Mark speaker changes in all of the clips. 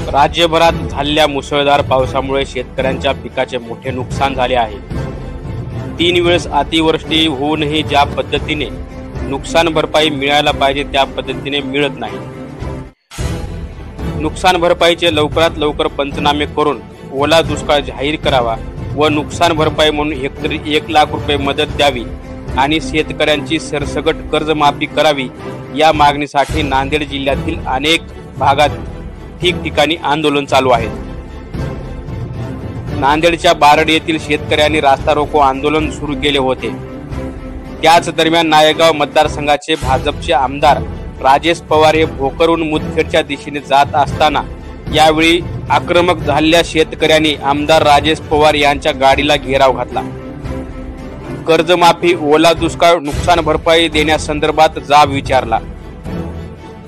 Speaker 1: राज्यभरात झालेल्या मुसळधार पावसामुळे शेतकऱ्यांच्या पिकाचे मोठे नुकसान झाले आहे। 3 वेळेस अतिवृष्टी होऊनही ज्या पद्धतीने नुकसान भरपाई मिळायला पाहिजे त्या पद्धतीने मिळत नाही। नुकसान भरपाईचे लवकरात लवकर पंचनामे करून ओला दुष्काळ जाहीर करावा व नुकसान भरपाई म्हणून हेक्टरी 1 लाख रुपये मदत द्यावी आणि शेतकऱ्यांची सरसकट कर्जमाफी करावी या मागणीसाठी नांदेड जिल्ह्यातील अनेक भागात ठिकठिकाणी आंदोलन चालू आहे। नांदेडच्या बारड येथील शेतकऱ्यांनी रास्ता रोको आंदोलन सुरू केले होते। त्याच दरम्यान नायगाव मतदारसंघाचे भाजपचे आमदार राजेश पवार हे भोकरहून मुदखेडच्या दिशेने जात असताना यावेळी आक्रमक झालेल्या शेतकऱ्यांनी आमदार राजेश पवार यांच्या गाडीला घेराव घातला। कर्जमाफी, ओला दुष्काळ, नुकसान भरपाई देण्यासंदर्भात जाब विचारला।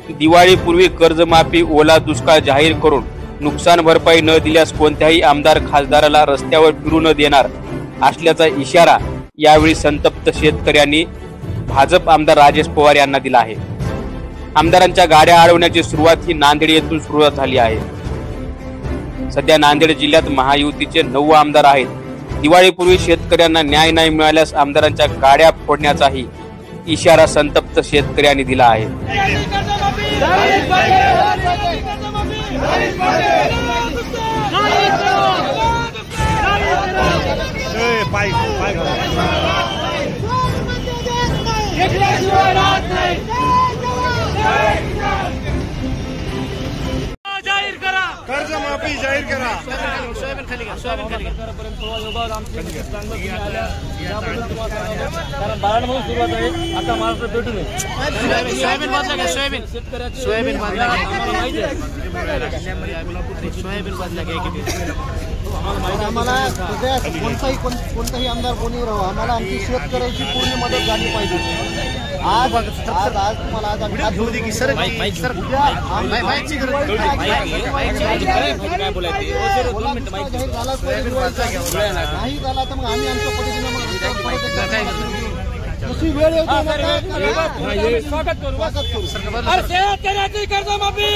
Speaker 1: दिवाळीपूर्वी कर्जमाफी, ओला दुष्काळ जाहीर करून नुकसान भरपाई न दिल्यास कोणत्याही आमदार खासदाराला रस्त्यावर फिरू न देणार असल्याचा इशारा यावेळी संतप्त शेतकऱ्यांनी भाजप आमदार राजेश पवार यांना दिला आहे। आमदारांच्या गाड्या अडवण्याची सुरुवात ही नांदेड येथून सुरुवात झाली आहे। सध्या नांदेड जिल्ह्यात महायुतीचे 9 आमदार आहेत। दिवाळीपूर्वी शेतकऱ्यांना न्याय नाही मिळाल्यास आमदारांच्या गाड्या फोडण्याचाही इशारा संतप्त शेतकऱ्यांनी दिला आहे।
Speaker 2: कर्जमाफी जाहीर करा।
Speaker 3: कारण बाराडमधून सुरुवात आहे, आता महाराष्ट्र भेटून सोयाबीन बदला सोयाबीन बदला आम्हाला माहिती आहे। सोयाबीन बदला
Speaker 4: आम्हाला कोणताही आमदार कोणी राहो, आम्हाला आमची शेतकऱ्याची पूर्ण मदत झाली पाहिजे। आज तुम्हाला आज नाही झाला तर मग आम्ही आमच्या पद्धतीने जशी वेळ येते स्वागत करू। शेतकऱ्याची कर्जमाफी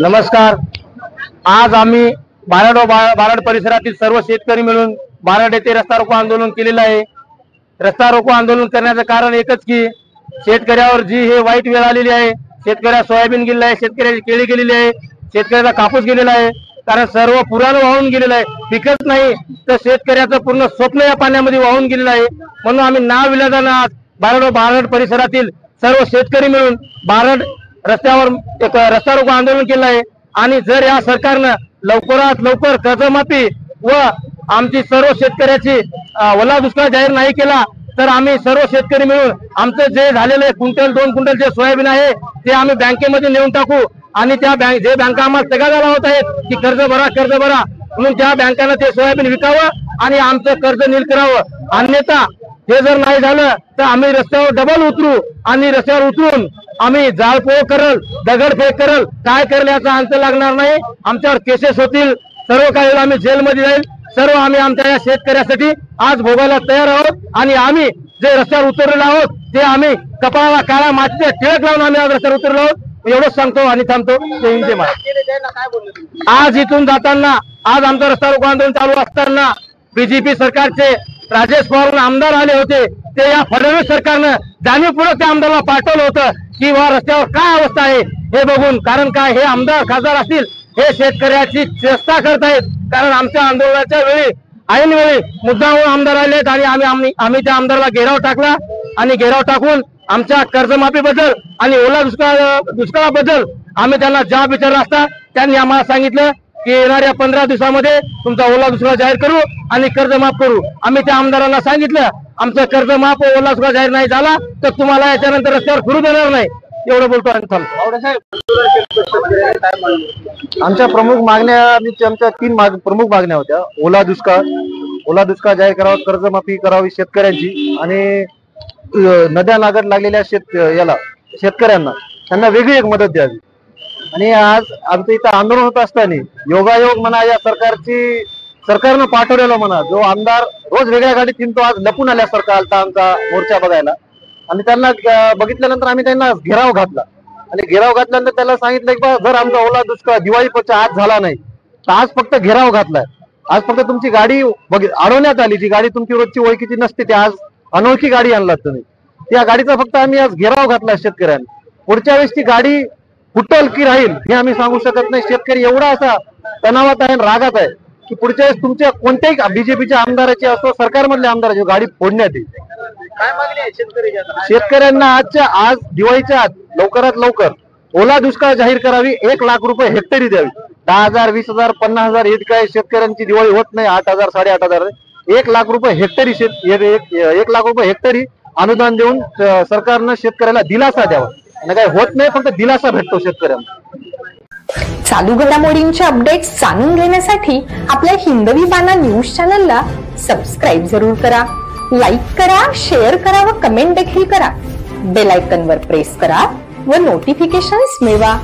Speaker 5: नमस्कार। आज आम्ही बारड परिसरातील सर्व शेतकरी मिळून बारड येथे रस्ता रोको आंदोलन केलेलं आहे। रस्ता रोको आंदोलन करण्याचं कारण एकच की शेतकऱ्यावर जी हे वाईट वेळ आलेली आहे, शेतकऱ्या सोयाबीन गेलेलं आहे, शेतकऱ्याची केळी गेलेली आहे, शेतकऱ्याचा कापूस गेलेला आहे, कारण सर्व पुरानं वाहून गेलेलं आहे। पिकच नाही तर शेतकऱ्याचं पूर्ण स्वप्न या पाण्यामध्ये वाहून गेलेलं आहे। म्हणून आम्ही नाविलाजानं आज बारड परिसरातील सर्व शेतकरी मिळून बारड रस्त्यावर एक रस्ता रोको आंदोलन केलं आहे। आणि जर या सरकारनं लवकरात लवकर कर्जमाफी व आमची सर्व शेतकऱ्याची ओला दुष्काळ जाहीर नाही केला तर आम्ही सर्व शेतकरी मिळून आमचं जे झालेलं 1 क्विंटल 2 क्विंटल जे सोयाबीन आहे ते आम्ही बँकेमध्ये नेऊन टाकू। आणि त्या जे बँका आम्हाला तगादा लावत आहेत की कर्ज भरा म्हणून त्या बँकांना ते सोयाबीन विकावं आणि आमचं कर्ज नील करावं। अन्यथा हे जर नाही झालं तर आम्ही रस्त्यावर डबल उतरू आणि रस्त्यावर उतरून आम्ही जाळपोळ करल, दगडफेक करल, काय करेल याचा अंत लागणार नाही। आमच्यावर केसेस होतील, सर्व काही आम्ही जेलमध्ये जाईल। सर्व आम्ही आमच्या या शेतकऱ्यासाठी आज भोगायला तयार आहोत आणि आम्ही जे रस्त्यावर उतरलेलो आहोत ते आम्ही कपाळाला काळा मातीचे टिळक लावून आम्ही आज रस्त्यावर उतरलो आहोत। एवढंच सांगतो आणि थांबतो। जय हिंद, जय महाराष्ट्र। आज इथून जाताना आज आमचं रस्ता रोको आंदोलन चालू असताना बीजेपी सरकारचे राजेश पवार आमदार आले होते। ते या फडणवीस सरकारनं जाणीवपूर्वक त्या आमदाराला पाठवलं होतं की वा रस्त्यावर काय अवस्था आहे हे बघून। कारण काय हे आमदार खासदार असतील हे शेतकऱ्याची चेष्टा करत आहेत। कारण आमच्या आंदोलनाच्या वेळी ऐन वेळी मुद्दामून आमदार आले आणि आम्ही त्या आमदाराला घेराव टाकला आणि घेराव टाकून आमच्या कर्जमाफीबद्दल आणि ओला दुष्काळाबद्दल आम्ही त्यांना जाब विचारला असता त्यांनी आम्हाला सांगितलं की येणाऱ्या 15 दिवसामध्ये तुमचा ओला दुष्काळ जाहीर करू आणि कर्ज माफ करू। आम्ही त्या आमदारांना सांगितलं आमचं कर्ज माफ ओला दुष्काळ जाहीर नाही झाला तर तुम्हाला याच्यानंतर रस्त्यावर फिरू देणार नाही। एवढं बोलतो आणि थांबतो।
Speaker 4: आमच्या प्रमुख मागण्या आमच्या 3 प्रमुख मागण्या होत्या। ओला दुष्काळ जाहीर करावा, कर्जमाफी करावी शेतकऱ्यांची आणि नद्या नागत लागलेल्या शेतकऱ्यांना त्यांना वेगळी एक मदत द्यावी। आणि आज आमचं इथं आंदोलन होत असताना योगायोग म्हणा या सरकारनं पाठवलेलं म्हणा जो आमदार रोज वेगळ्या गाडीत तिंतो आज लपून आल्यासारखा आलता आमचा मोर्चा बघायला. आणि त्यांना बघितल्यानंतर आम्ही त्यांना घेराव घातला आणि घेराव घातल्यानंतर त्याला सांगितलं की बा जर आमचा ओला दुष्काळ दिवाळीच्या आज झाला नाही तर आज फक्त घेराव घातलाय. आज फक्त तुमची गाडी अडवण्यात आली, जी गाडी तुमची रोजची ओळखीची नसते ती आज अनोळखी गाडी आणलात तुम्ही. त्या गाडीचा फक्त आम्ही आज घेराव घातला शेतकऱ्यांनी. पुढच्या वेळेस ती गाडी फुटल की राहील हे आम्ही सांगू शकत नाही. शेतकरी एवढा असा तणावात आहे, रागात आहे की पुढच्या वेळेस तुमच्या कोणत्याही बीजेपीच्या आमदाराची असो सरकारमधल्या आमदाराची गाडी फोडण्यात येईल.
Speaker 5: काय मागणी आहे
Speaker 4: शेतकऱ्यांना आज दिवाळीच्या आत लवकरात लवकर ओला दुष्काळ जाहीर करावी, 1 लाख रुपये हेक्टरी द्यावी. 10,000, 20,000, 50,000 हे काय शेतकऱ्यांची दिवाळी होत नाही. 8,000, 8,500, 1 लाख रुपये हेक्टरी 1 लाख रुपये हेक्टरी अनुदान देऊन सरकारनं शेतकऱ्याला दिलासा द्यावा. आणि काय होत नाही, फक्त दिलासा भेटतो शेतकऱ्यांना.
Speaker 2: चालू घडामोडींचे अपडेट्स जाणून घेण्यासाठी आपल्या हिंदवी बाणा न्यूज चॅनलला सबस्क्राईब जरूर करा. लाईक करा, शेअर करा व कमेंट देखील करा. बेल आयकॉनवर प्रेस करा व नोटिफिकेशन्स मिळवा.